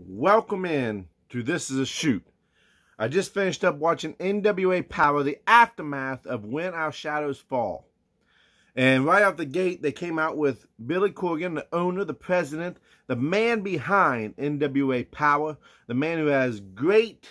Welcome in to This Is a Shoot. I just finished up watching NWA Power, the aftermath of When Our Shadows Fall. And right out the gate, they came out with Billy Corgan, the owner, the president, the man behind NWA Power, the man who has great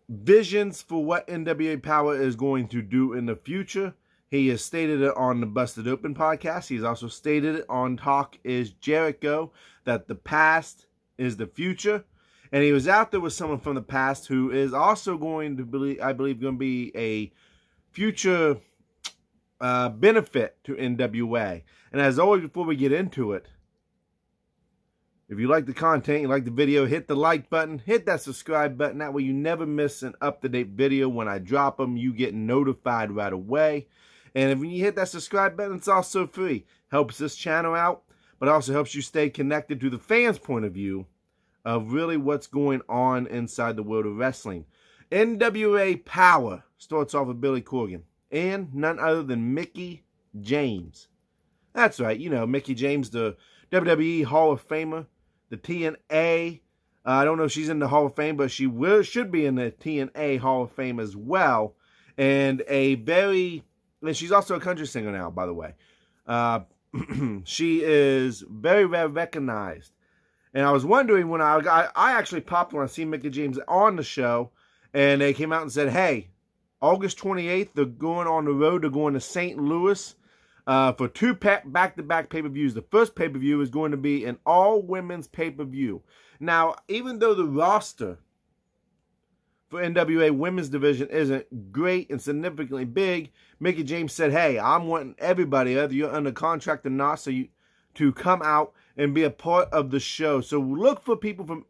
visions for what NWA Power is going to do in the future. He has stated it on the Busted Open podcast. He's also stated it on Talk is Jericho that the past is the future. And he was out there with someone from the past who is also going to I believe, going to be a future benefit to NWA. And as always, before we get into it, if you like the content, you like the video, hit the like button, hit that subscribe button. That way you never miss an up-to-date video. When I drop them, you get notified right away. And if you hit that subscribe button, it's also free. Helps this channel out, but also helps you stay connected to the fans' point of view of really what's going on inside the world of wrestling. NWA Power starts off with Billy Corgan and none other than Mickie James. That's right, you know, Mickie James, the WWE Hall of Famer, the TNA. I don't know if she's in the Hall of Fame, but she should be in the TNA Hall of Fame as well. And she's also a country singer now, by the way. She is very well recognized. And I was wondering when I actually popped when I see Mickie James on the show, and they came out and said, hey, August 28th, they're going on the road. They're going to St. Louis for two back-to-back pay-per-views. The first pay-per-view is going to be an all-women's pay-per-view. Now, even though the roster for NWA Women's Division isn't great and significantly big, Mickie James said, hey, I'm wanting everybody, whether you're under contract or not, to come out and be a part of the show. So look for people from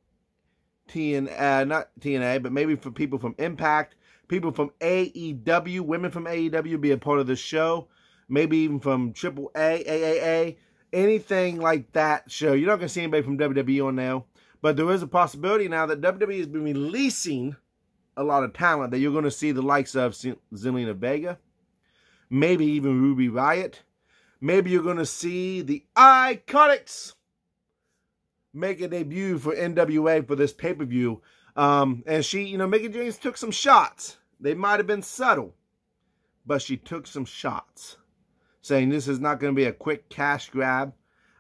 not TNA, but maybe for people from Impact, people from AEW, women from AEW be a part of the show, maybe even from AAA, AAA, anything like that show. You're not going to see anybody from WWE on now, but there is a possibility now that WWE has been releasing a lot of talent that you're going to see the likes of Zelina Vega, maybe even Ruby Riott. Maybe you're going to see the Iconics make a debut for NWA for this pay-per-view. And she, you know, Mickie James took some shots. They might have been subtle, but she took some shots, saying this is not going to be a quick cash grab.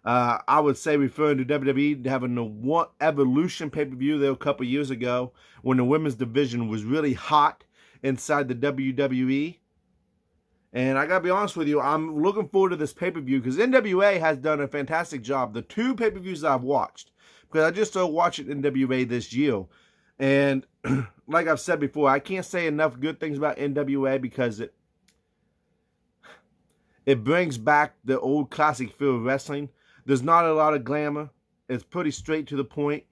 I would say referring to WWE having the Evolution pay-per-view there a couple years ago when the women's division was really hot inside the WWE. And I got to be honest with you, I'm looking forward to this pay-per-view because NWA has done a fantastic job. The two pay-per-views I've watched, because I just started watching NWA this year. And like I've said before, I can't say enough good things about NWA because it brings back the old classic feel of wrestling. There's not a lot of glamour. It's pretty straight to the point.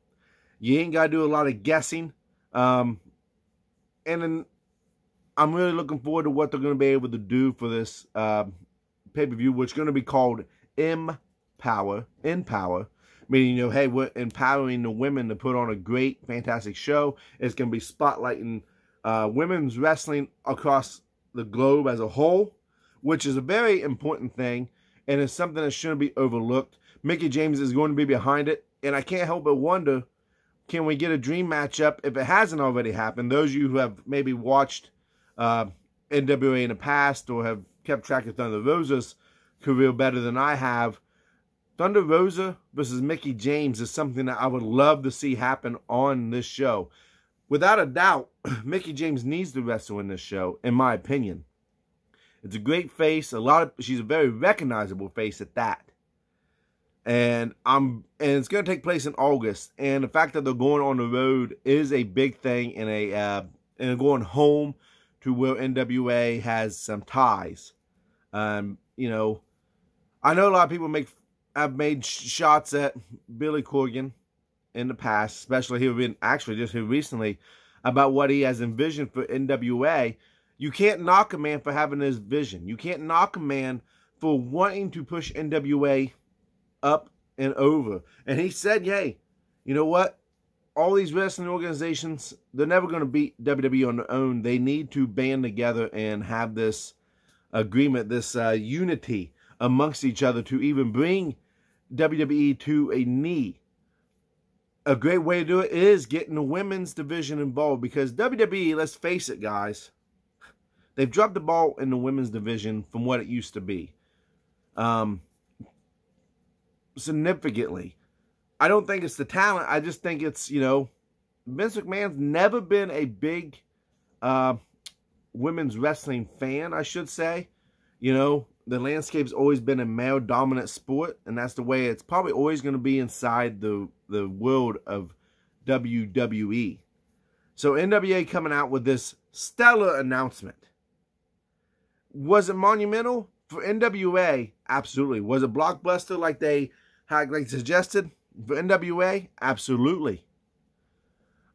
You ain't got to do a lot of guessing. And then I'm really looking forward to what they're going to be able to do for this pay-per-view, which is going to be called Empower, meaning, you know, hey, we're empowering the women to put on a great, fantastic show. It's going to be spotlighting women's wrestling across the globe as a whole, which is a very important thing, and it's something that shouldn't be overlooked. Mickie James is going to be behind it, and I can't help but wonder, can we get a dream matchup if it hasn't already happened? Those of you who have maybe watched NWA in the past or have kept track of Thunder Rosa's career better than I have, Thunder Rosa versus Mickie James is something that I would love to see happen on this show. Without a doubt, Mickie James needs to wrestle in this show, in my opinion. It's a great face. She's a very recognizable face at that. And it's going to take place in August. And the fact that they're going on the road is a big thing, and going home to where NWA has some ties. You know, I know a lot of people have made shots at Billy Corgan in the past, especially just here recently, about what he has envisioned for NWA. You can't knock a man for having his vision. You can't knock a man for wanting to push NWA up and over. And he said, hey, you know what? All these wrestling organizations, they're never going to beat WWE on their own. They need to band together and have this agreement, this unity amongst each other to even bring WWE to a knee. a great way to do it is getting the women's division involved, because WWE, let's face it, guys, they've dropped the ball in the women's division from what it used to be. Significantly. I don't think it's the talent. I just think it's, you know, Vince McMahon's never been a big women's wrestling fan, I should say. You know, the landscape's always been a male-dominant sport, and that's the way it's probably always going to be inside the world of WWE. So NWA coming out with this stellar announcement. Was it monumental? For NWA, absolutely. Was it blockbuster like they had suggested? For NWA, absolutely.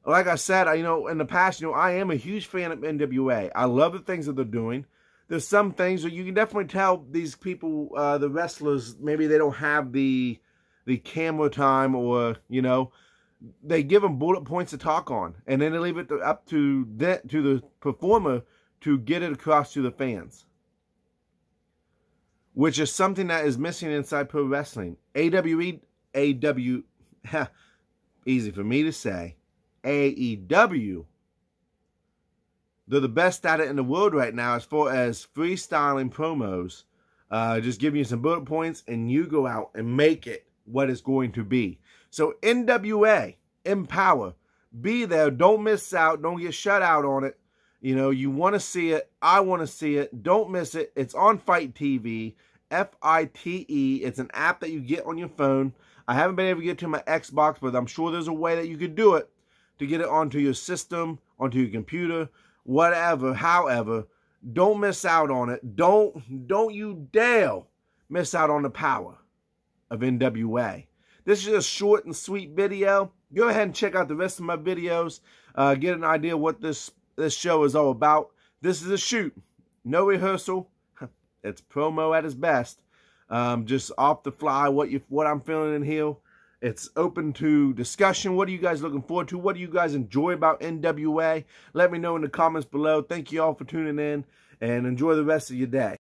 Like I said, you know, in the past, you know, I am a huge fan of NWA. I love the things that they're doing. There's some things that you can definitely tell these people, the wrestlers, maybe they don't have the camera time, or, you know, they give them bullet points to talk on, and then they leave it up to the performer to get it across to the fans, which is something that is missing inside pro wrestling. Easy for me to say, AEW, they're the best at it in the world right now as far as freestyling promos. Just giving you some bullet points, and you go out and make it what it's going to be. So NWA, empower, be there, don't miss out, don't get shut out on it. You know, you want to see it, I want to see it, don't miss it. It's on Fight TV, FITE. It's an app that you get on your phone. I haven't been able to get it to my Xbox, but I'm sure there's a way that you could do it to get it onto your system, onto your computer, whatever, however. Don't miss out on it. Don't you dare miss out on the power of NWA. This is a short and sweet video. Go ahead and check out the rest of my videos. Get an idea what this show is all about. This is a shoot. No rehearsal. It's promo at its best. Just off the fly, what I'm feeling in here. It's open to discussion. What are you guys looking forward to? What do you guys enjoy about NWA? Let me know in the comments below. Thank you all for tuning in, and enjoy the rest of your day.